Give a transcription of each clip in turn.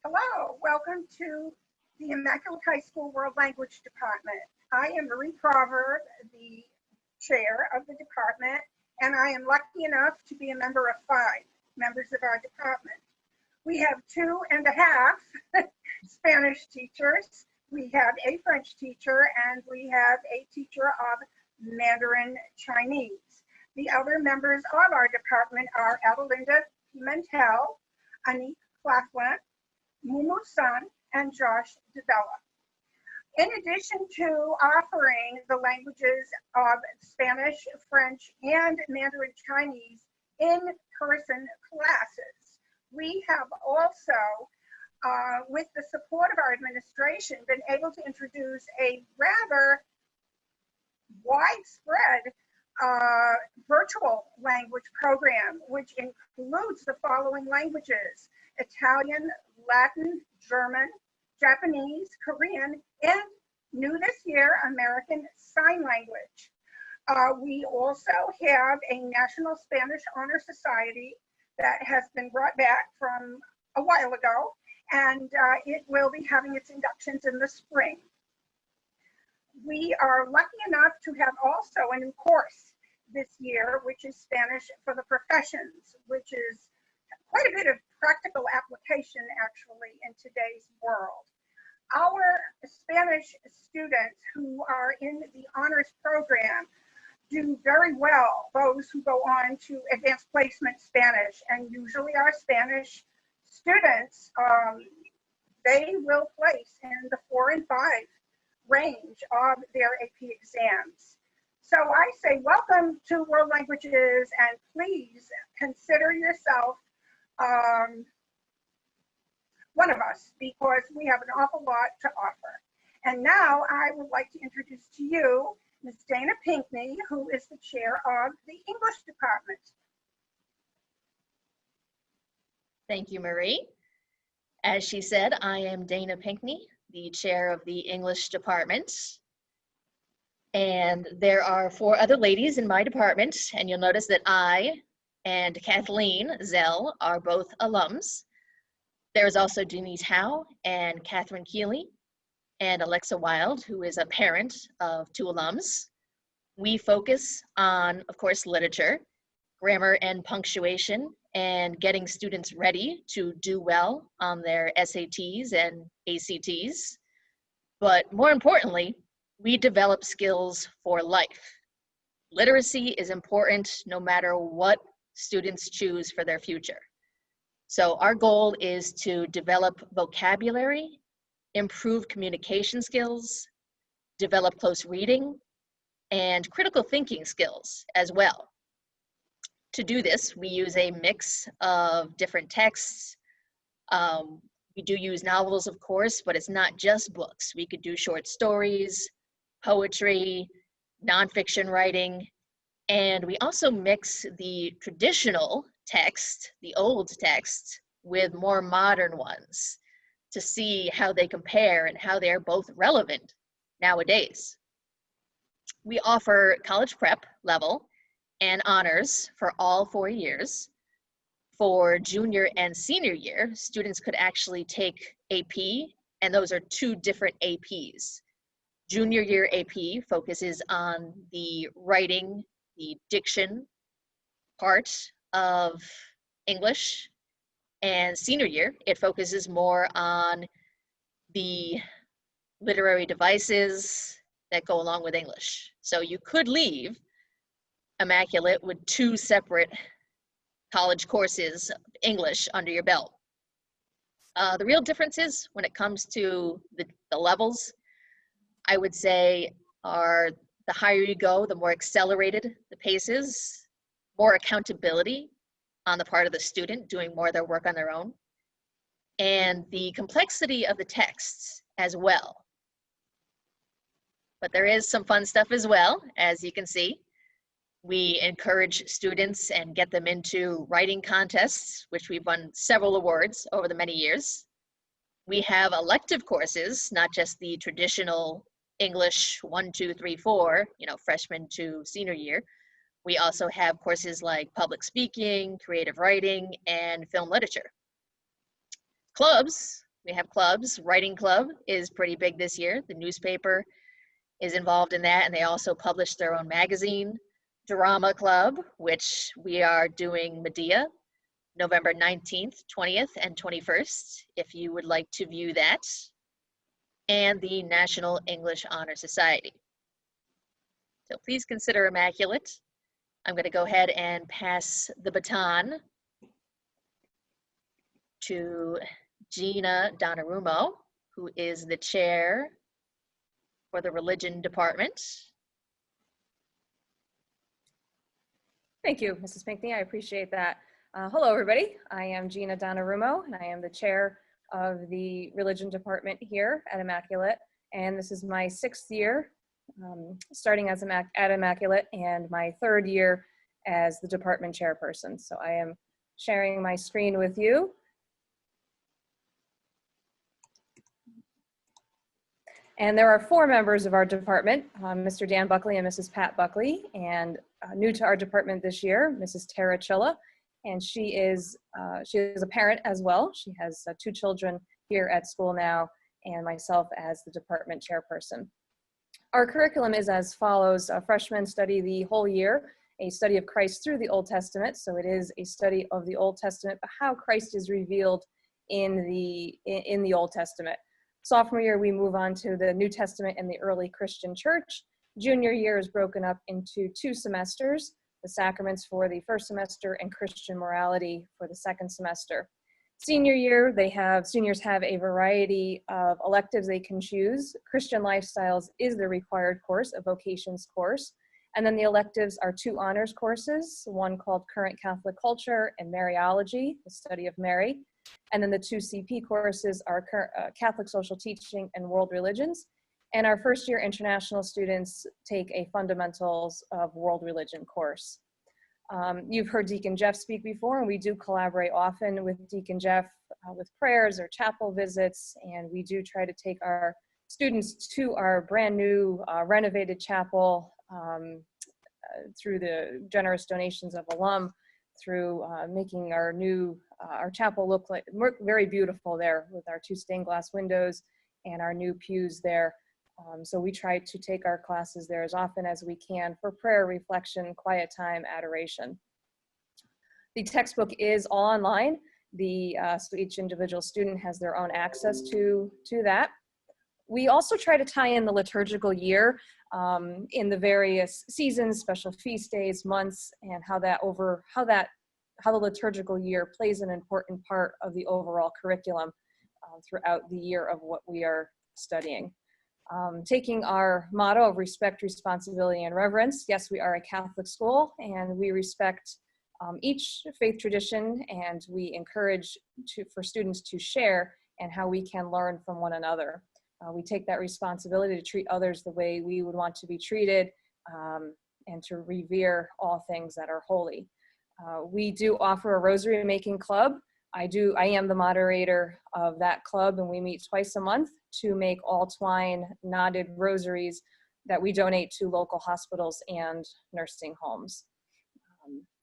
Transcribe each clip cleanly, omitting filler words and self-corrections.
Hello, welcome to the Immaculate High School World Language Department. I am Marie Proverb, the chair of the department, and I am lucky enough to be a member of 5 members of our department. We have 2.5 Spanish teachers, we have a French teacher, and we have a teacher of Mandarin Chinese. The other members of our department are Adelinda Pimentel, Anik Claflin, Mumu Sun, and Josh DeBella. In addition to offering the languages of Spanish, French, and Mandarin Chinese in-person classes, we have also, with the support of our administration, been able to introduce a rather widespread virtual language program, which includes the following languages: Italian, Latin, German, Japanese, Korean, and new this year, American Sign Language. We also have a National Spanish Honor Society that has been brought back from a while ago, and it will be having its inductions in the spring. We are lucky enough to have also a new course this year, which is Spanish for the Professions, which is quite a bit of practical application actually in today's world. Our Spanish students who are in the honors program do very well, those who go on to advanced placement Spanish, and usually our Spanish students, they will place in the 4 and 5 range of their AP exams. So I say welcome to World Languages, and please consider yourself one of us, because we have an awful lot to offer. And now I would like to introduce to you Ms. Dana Pinkney, who is the chair of the English department. Thank you, Marie. As she said, I am Dana Pinkney, the chair of the English department. And there are 4 other ladies in my department, and you'll notice that I and Kathleen Zell are both alums. There's also Denise Howe and Catherine Keeley and Alexa Wild, who is a parent of 2 alums. We focus on, of course, literature, grammar and punctuation, and getting students ready to do well on their SATs and ACTs. But more importantly, we develop skills for life. Literacy is important no matter what students choose for their future. So our goal is to develop vocabulary, improve communication skills, develop close reading, and critical thinking skills as well. To do this, we use a mix of different texts. We do use novels, of course, but it's not just books. We could do short stories, poetry, nonfiction writing, and we also mix the traditional text, the old text, with more modern ones to see how they compare and how they're both relevant nowadays. We offer college prep level and honors for all 4 years. For junior and senior year, students could actually take AP, and those are 2 different APs. Junior year AP focuses on the writing, the diction part of English, and senior year, it focuses more on the literary devices that go along with English. So you could leave Immaculate with 2 separate college courses of English under your belt. The real differences when it comes to the levels, I would say, are the higher you go, the more accelerated the pace is, more accountability on the part of the student doing more of their work on their own, and the complexity of the texts as well. But there is some fun stuff as well, as you can see. We encourage students and get them into writing contests, which we've won several awards over the many years. We have elective courses, not just the traditional English 1, 2, 3, 4, freshman to senior year. We also have courses like public speaking, creative writing, and film literature. Clubs We have clubs. Writing club is pretty big this year. The newspaper is involved in that, and they also publish their own magazine. Drama club, which we are doing Medea, November 19th, 20th, and 21st, if you would like to view that. And the National English Honor Society. So please consider Immaculate. I'm going to go ahead and pass the baton to Gina Donnarummo, who is the chair for the religion department. Thank you, Mrs. Pinckney. I appreciate that. Hello, everybody. I am Gina Donnarummo, and I am the chair of the religion department here at Immaculate. And this is my 6th year starting as at Immaculate, and my 3rd year as the department chairperson. So I am sharing my screen with you. And there are 4 members of our department, Mr. Dan Buckley and Mrs. Pat Buckley, and new to our department this year, Mrs. Tara Chilla, and she is a parent as well. She has 2 children here at school now, and myself as the department chairperson. Our curriculum is as follows. Freshmen study the whole year, a study of Christ through the Old Testament. So it is a study of the Old Testament, but how Christ is revealed in the Old Testament. Sophomore year, we move on to the New Testament and the early Christian church. Junior year is broken up into 2 semesters, the sacraments for the first semester and Christian morality for the second semester. Senior year, seniors have a variety of electives they can choose. Christian Lifestyles is the required course, a vocations course. And then the electives are 2 honors courses, one called Current Catholic Culture and Mariology, the study of Mary. And then the 2 CP courses are Catholic Social Teaching and World Religions. And our first year international students take a Fundamentals of World Religion course. You've heard Deacon Jeff speak before, and we do collaborate often with Deacon Jeff with prayers or chapel visits, and we do try to take our students to our brand new renovated chapel through the generous donations of alum, through making our chapel look very beautiful there with our 2 stained glass windows and our new pews there. So we try to take our classes there as often as we can for prayer, reflection, quiet time, adoration. The textbook is all online. So each individual student has their own access to that. We also try to tie in the liturgical year in the various seasons, special feast days, months, and how the liturgical year plays an important part of the overall curriculum throughout the year of what we are studying. Taking our motto of respect, responsibility, and reverence. Yes, we are a Catholic school, and we respect each faith tradition, and we encourage for students to share and how we can learn from one another. We take that responsibility to treat others the way we would want to be treated, and to revere all things that are holy. We do offer a rosary making club. I am the moderator of that club, and we meet twice a month to make all twine knotted rosaries that we donate to local hospitals and nursing homes.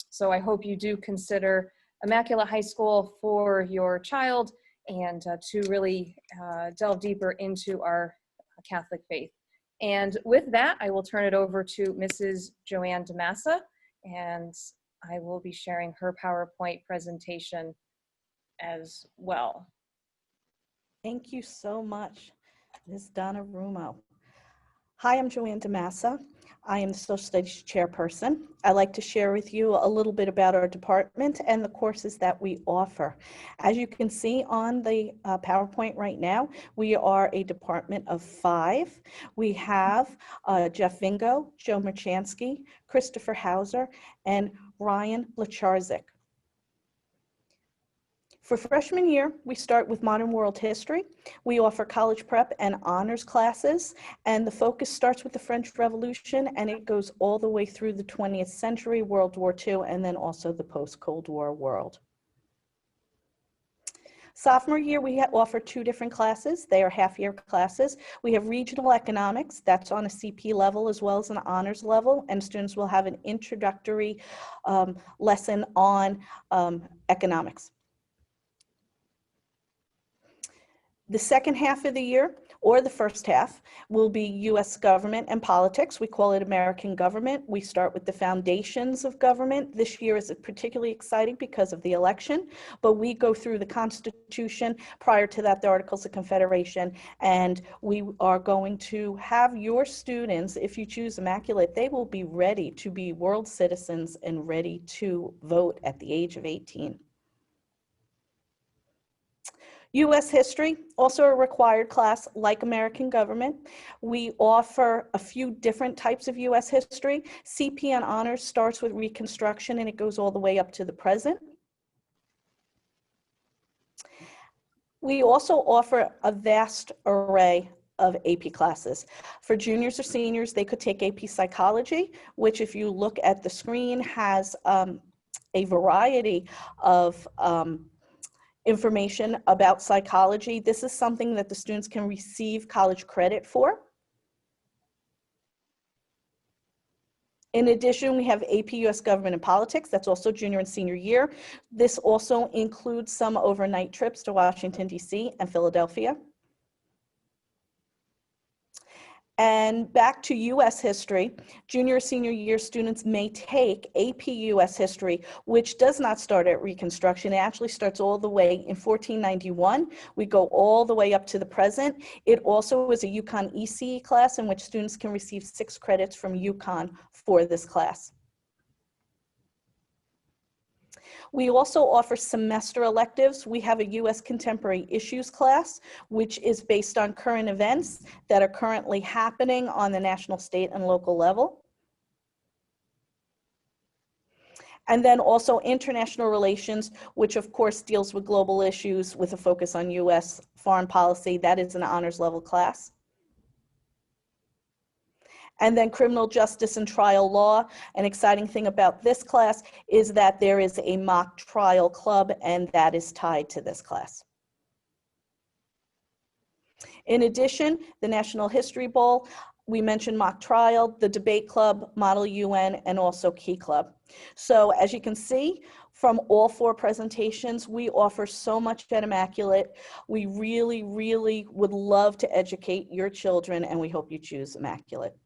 So I hope you do consider Immaculate High School for your child, and to really delve deeper into our Catholic faith. And with that, I will turn it over to Mrs. Joanne DeMassa, and I will be sharing her PowerPoint presentation as well. Thank you so much, Ms. Donnarummo. Hi, I'm Joanne DeMassa. I am the Social Studies Chairperson. I'd like to share with you a little bit about our department and the courses that we offer. As you can see on the PowerPoint right now, we are a department of 5. We have Jeff Vingo, Joe Merchansky, Christopher Hauser, and Ryan Lacharzik. For freshman year, we start with modern world history. We offer college prep and honors classes, and the focus starts with the French Revolution, and it goes all the way through the 20th century, World War II, and then also the post-Cold War world. Sophomore year, we offer 2 different classes. They are half-year classes. We have regional economics, that's on a CP level as well as an honors level, and students will have an introductory lesson on economics. The second half of the year, or the first half, will be U.S. government and politics. We call it American government. We start with the foundations of government. This year is particularly exciting because of the election, but we go through the Constitution, prior to that, the Articles of Confederation, and we are going to have your students, if you choose Immaculate, they will be ready to be world citizens and ready to vote at the age of 18. U.S. history, also a required class like American government. We offer a few different types of U.S. history. CP and honors starts with Reconstruction and it goes all the way up to the present. We also offer a vast array of AP classes. For juniors or seniors, they could take AP Psychology, which if you look at the screen has a variety of information about psychology. This is something that the students can receive college credit for. In addition, we have AP US Government and Politics. That's also junior and senior year. This also includes some overnight trips to Washington, D.C. and Philadelphia. And back to U.S. history, junior, senior year students may take AP U.S. history, which does not start at Reconstruction. It actually starts all the way in 1491. We go all the way up to the present. It also is a UConn ECE class in which students can receive 6 credits from UConn for this class. We also offer semester electives. We have a U.S. Contemporary Issues class, which is based on current events that are currently happening on the national, state, and local level. And then also international relations, which of course deals with global issues with a focus on U.S. foreign policy. That is an honors level class. And then criminal justice and trial law. An exciting thing about this class is that there is a mock trial club, and that is tied to this class. In addition, the National History Bowl, we mentioned mock trial, the debate club, Model UN, and also Key Club. So as you can see from all 4 presentations, we offer so much at Immaculate. We really, really would love to educate your children, and we hope you choose Immaculate.